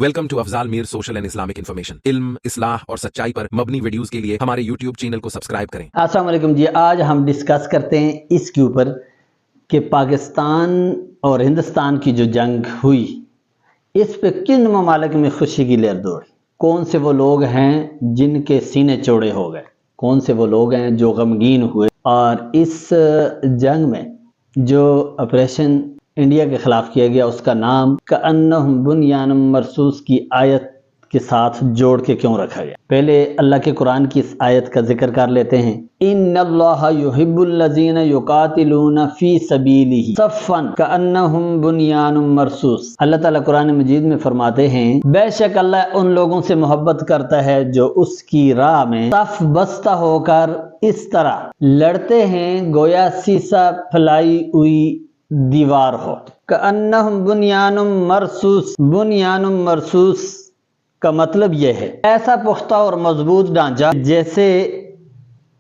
Welcome to Afzal Mir social and Islamic information. इल्म, इस्लाह और सच्चाई पर मबनी वीडियोस के लिए हमारे यूट्यूब चैनल को सब्सक्राइब करें। अस्सलाम वालेकुम जी। आज हम डिस्कस करते हैं इसके ऊपर कि पाकिस्तान और हिंदुस्तान की जो जंग हुई, इस पे किन ममालिक में खुशी की लहर दौड़ी, कौन से वो लोग हैं जिनके सीने चौड़े हो गए, कौन से वो लोग हैं जो गमगीन हुए। और इस जंग में जो ऑपरेशन इंडिया के खिलाफ किया गया, उसका नाम कअन्नहुम बुनियानुम मरसूस की आयत के साथ जोड़ के क्यों रखा गया। पहले अल्लाह के कुरान की इस आयत का जिक्र कर लेते हैं। इन्नल्लाह युहिब्बुल लज़ीना युकातिलूना फी सबीलिही सफ़न कअन्नहुम बुनियानुम मरसूस। अल्लाह ताला कुरान मजीद में फरमाते हैं, बेशक अल्लाह उन लोगों से मोहब्बत करता है जो उसकी राह में सफ बस्ता होकर इस तरह लड़ते हैं गोया सीसा फैलाई हुई दीवार हो। कअन्नहुम बुनियानुम मरसूस, बुनियानुम मरसूस का मतलब यह है ऐसा पुख्ता और मजबूत ढांचा जैसे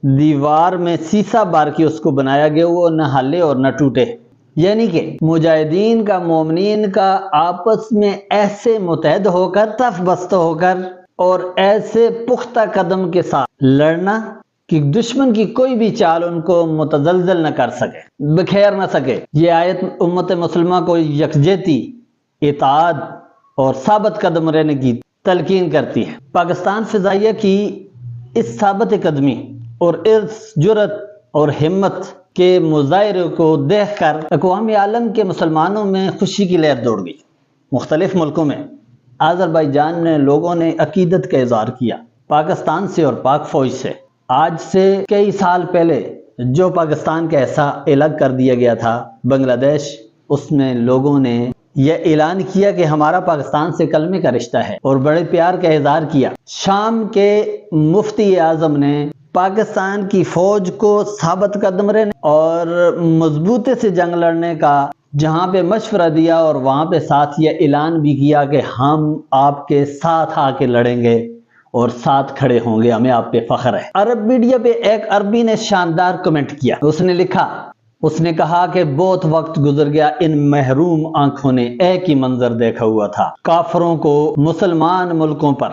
दीवार में सीसा बार के उसको बनाया गया, वो न हिले और न टूटे। यानी कि मुजाहिदीन का, मोमिनीन का आपस में ऐसे मुतहद होकर, तफ बस्त होकर और ऐसे पुख्ता कदम के साथ लड़ना कि दुश्मन की कोई भी चाल उनको मुतजलजल न कर सके, बिखेर न सके। ये आयत उम्मत मुसलमान को यकजहती, इताअत और साबित कदम रहने की तलकीन करती है। पाकिस्तान फ़िज़ाइया की इस साबित कदमी और इस जुर्रत और हिम्मत के मुज़ाहिरे को देख कर अक़वाम आलम के मुसलमानों में खुशी की लहर दौड़ गई। मुख्तलिफ मुल्कों में अज़रबैजान में लोगों ने अकीदत का इज़हार किया पाकिस्तान से और पाक फ़ौज से। आज से कई साल पहले जो पाकिस्तान का हिस्सा अलग कर दिया गया था, बांग्लादेश, उसमें लोगों ने यह ऐलान किया कि हमारा पाकिस्तान से कलमे का रिश्ता है और बड़े प्यार का इज़हार किया। शाम के मुफ्ती आज़म ने पाकिस्तान की फौज को साबित कदम रहने और मजबूती से जंग लड़ने का जहाँ पे मशवरा दिया और वहाँ पे साथ ये ऐलान भी किया कि हम आपके साथ आके लड़ेंगे और साथ खड़े होंगे, हमें आप पे फख्र है। अरब मीडिया पे एक अरबी ने शानदार कमेंट किया। उसने लिखा, उसने कहा कि बहुत वक्त गुजर गया, इन महरूम आंखों ने एक ही मंजर देखा हुआ था, काफरों को मुसलमान मुल्कों पर,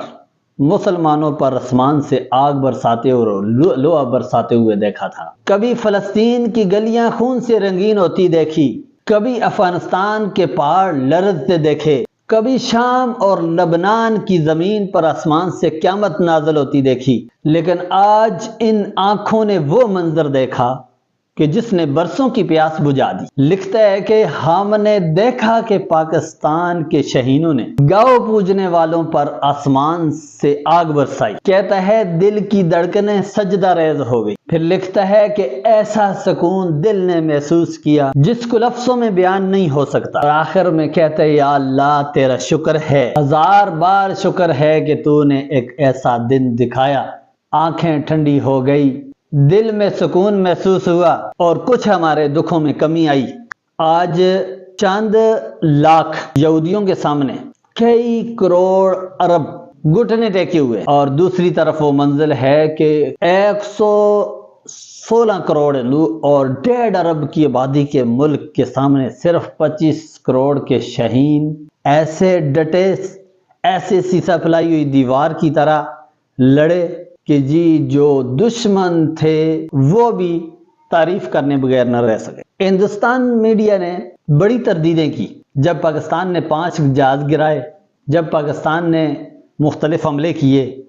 मुसलमानों पर आसमान से आग बरसाते और लोहा बरसाते हुए देखा था। कभी फलस्तीन की गलियां खून से रंगीन होती देखी, कभी अफगानिस्तान के पहाड़ लरजते देखे, कभी शाम और लबनान की जमीन पर आसमान से क़यामत नाज़िल होती देखी। लेकिन आज इन आंखों ने वो मंजर देखा कि जिसने बरसों की प्यास बुझा दी। लिखता है कि हमने देखा कि पाकिस्तान के शहीनों ने गौ पूजने वालों पर आसमान से आग बरसाई। कहता है दिल की धड़कनें सजदा रेज हो गई। फिर लिखता है कि ऐसा सुकून दिल ने महसूस किया जिसको लफ्जों में बयान नहीं हो सकता। और आखिर में कहता है, या अल्लाह तेरा शुक्र है, हजार बार शुक्र है कि तूने एक ऐसा दिन दिखाया। आंखें ठंडी हो गई, दिल में सुकून महसूस हुआ और कुछ हमारे दुखों में कमी आई। आज चंद लाख यहूदियों के सामने कई करोड़ अरब घुटने टेके हुए, और दूसरी तरफ वो मंजिल है कि 116 करोड़ और 1.5 अरब की आबादी के मुल्क के सामने सिर्फ 25 करोड़ के शहीन ऐसे डटे, ऐसे सीसा फैलाई हुई दीवार की तरह लड़े कि जी जो दुश्मन थे वो भी तारीफ करने बगैर न रह सके। हिंदुस्तान मीडिया ने बड़ी तरदीदें की जब पाकिस्तान ने 5 जहाज गिराए, जब पाकिस्तान ने मुख्तलिफ हमले किए।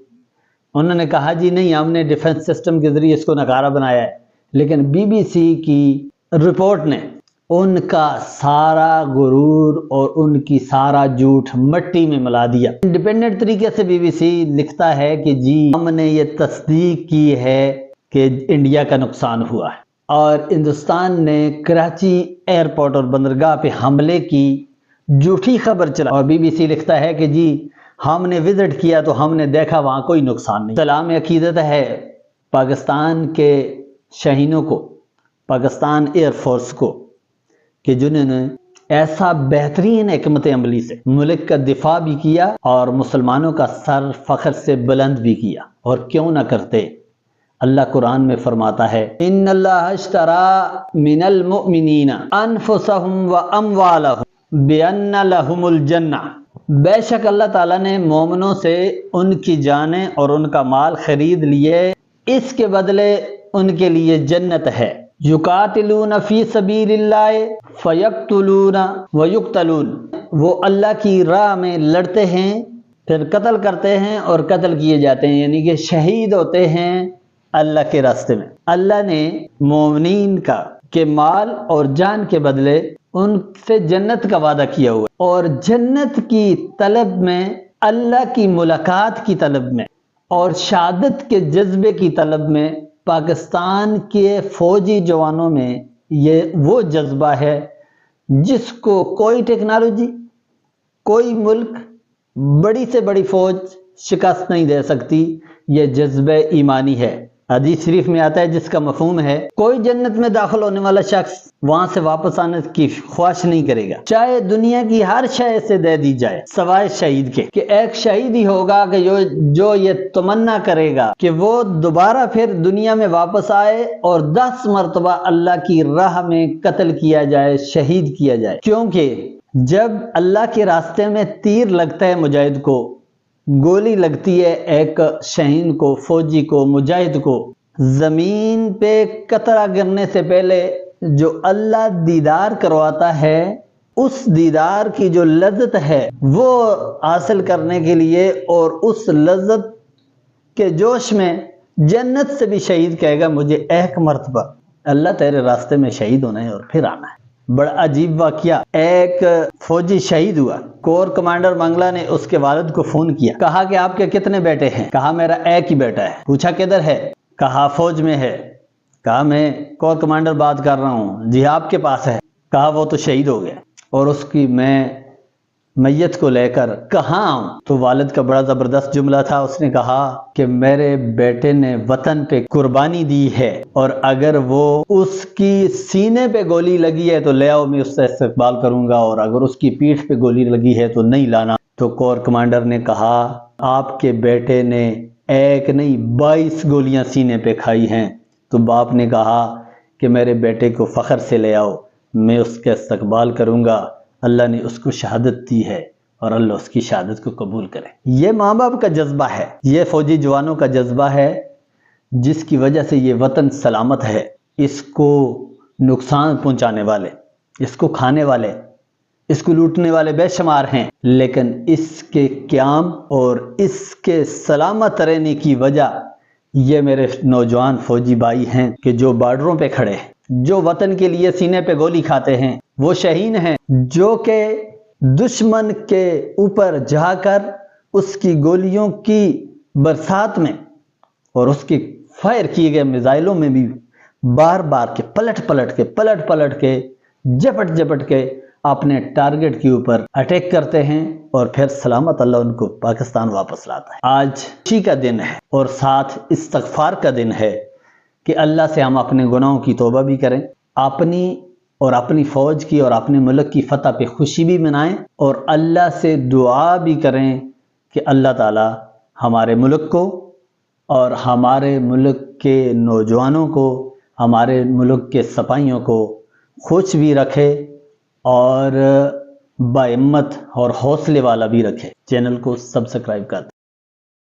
उन्होंने कहा जी नहीं, हमने डिफेंस सिस्टम के जरिए इसको नकारा बनाया है। लेकिन BBC की रिपोर्ट ने उनका सारा गुरूर और उनकी सारा झूठ मिट्टी में मिला दिया। इंडिपेंडेंट तरीके से BBC लिखता है कि जी हमने ये तस्दीक की है कि इंडिया का नुकसान हुआ है, और हिंदुस्तान ने कराची एयरपोर्ट और बंदरगाह पे हमले की झूठी खबर चला। और BBC लिखता है कि जी हमने विजिट किया तो हमने देखा वहाँ कोई नुकसान नहीं। सलाम अकीदत है पाकिस्तान के शहीनों को, पाकिस्तान एयरफोर्स को, कि जिन्होंने ऐसा बेहतरीन हिकमत अमली से मुल्क का दिफा भी किया और मुसलमानों का सर फख्र से बुलंद भी किया। और क्यों ना करते। अल्लाह कुरान में फरमाता है, इन्नल्लाह अश्तरा मिनल मुमिनीना अनफुसहुम व अमवालहुम बिअन्ना लहुमुल जन्नह بے شک اللہ تعالیٰ نے مومنوں سے ان کی جانیں اور ان کا مال خرید لیے، اس کے بدلے ان کے لیے جنت ہے۔ یقاتلون فی سبیل اللہ فیقتلون ویقتلون، وہ اللہ کی راہ میں لڑتے ہیں پھر قتل کرتے ہیں اور قتل کیے جاتے ہیں، یعنی کہ شہید ہوتے ہیں اللہ کے راستے میں۔ اللہ نے مومنین کا کہ مال اور جان کے بدلے ان سے جنت کا وعدہ کیا ہوا ہے، اور جنت کی طلب میں، اللہ کی ملاقات کی طلب میں اور شہادت کے جذبے کی طلب میں پاکستان کے فوجی جوانوں میں یہ وہ جذبہ ہے جس کو کوئی ٹیکنالوجی، کوئی ملک، بڑی سے بڑی فوج شکست نہیں دے سکتی۔ یہ جذبہ ایمانی ہے۔ حدیث شریف میں آتا ہے جس کا مفہوم ہے کوئی جنت میں داخل ہونے والا شخص وہاں سے واپس آنے کی خواہش نہیں کرے گا، چاہے دنیا کی ہر شے سے دے دی جائے سوائے شہید کے، کہ ایک شہید ہی ہوگا کہ جو یہ تمنا کرے گا کہ وہ دوبارہ پھر دنیا میں واپس آئے اور 10 مرتبہ اللہ کی راہ میں قتل کیا جائے، شہید کیا جائے۔ کیونکہ جب اللہ کے راستے میں تیر لگتا ہے مجاہد کو، گولی لگتی ہے ایک شہین کو، فوجی کو، مجاہد کو، زمین پہ قطرہ گرنے سے پہلے جو اللہ دیدار کرواتا ہے، اس دیدار کی جو لذت ہے وہ حاصل کرنے کے لیے اور اس لذت کے جوش میں جنت سے بھی شہید کہے گا مجھے ایک مرتبہ اللہ تیرے راستے میں شہید ہونا ہے اور پھر آنا ہے۔ بڑا عجیب واقعہ، ایک فوجی شہید ہوا، کور کمانڈر منگلہ نے اس کے والد کو فون کیا، کہا کہ آپ کے کتنے بیٹے ہیں؟ کہا میرا ایک ہی بیٹا ہے۔ پوچھا کدھر ہے؟ کہا فوج میں ہے۔ کہا میں کور کمانڈر بات کر رہا ہوں۔ جی آپ کے پاس ہے؟ کہا وہ تو شہید ہو گیا اور اس کی میں میت کو لے کر کہاں آؤں؟ تو والد کا بڑا زبردست جملہ تھا، اس نے کہا کہ میرے بیٹے نے وطن پہ قربانی دی ہے اور اگر وہ اس کی سینے پہ گولی لگی ہے تو لے آؤ، میں اس سے استقبال کروں گا، اور اگر اس کی پیٹھ پہ گولی لگی ہے تو نہیں لانا۔ تو کور کمانڈر نے کہا آپ کے بیٹے نے ایک نہیں 22 گولیاں سینے پہ کھائی ہیں۔ تو باپ نے کہا کہ میرے بیٹے کو فخر سے لے آؤ، میں اس کا استقبال کروں گا، اللہ نے اس کو شہادت دی ہے اور اللہ اس کی شہادت کو قبول کرے۔ یہ ماں باپ کا جذبہ ہے، یہ فوجی جوانوں کا جذبہ ہے جس کی وجہ سے یہ وطن سلامت ہے۔ اس کو نقصان پہنچانے والے، اس کو کھانے والے، اس کو لوٹنے والے بے شمار ہیں، لیکن اس کے قیام اور اس کے سلامت رہنے کی وجہ یہ میرے نوجوان فوجی بھائی ہیں کہ جو بارڈروں پہ کھڑے ہیں، جو وطن کے لیے سینے پہ گولی کھاتے ہیں، وہ شہین ہیں جو کہ دشمن کے اوپر جا کر اس کی گولیوں کی برسات میں اور اس کی فائر کیے گئے میزائلوں میں بھی بار بار کے پلٹ کے جپٹ کے اپنے ٹارگٹ کے اوپر اٹیک کرتے ہیں اور پھر سلامت اللہ ان کو پاکستان واپس لاتا ہے۔ آج خوشی کا دن ہے اور ساتھ استغفار کا دن ہے کہ اللہ سے ہم اپنے گناہوں کی توبہ بھی کریں، اپنی فوج کی اور اپنے ملک کی فتح پہ خوشی بھی منائیں، اور اللہ سے دعا بھی کریں کہ اللہ تعالی ہمارے ملک کو اور ہمارے ملک کے نوجوانوں کو، ہمارے ملک کے سپاہیوں کو خوش بھی رکھے اور باہمت اور حوصلے والا بھی رکھے۔ چینل کو سبسکرائب کر دیں۔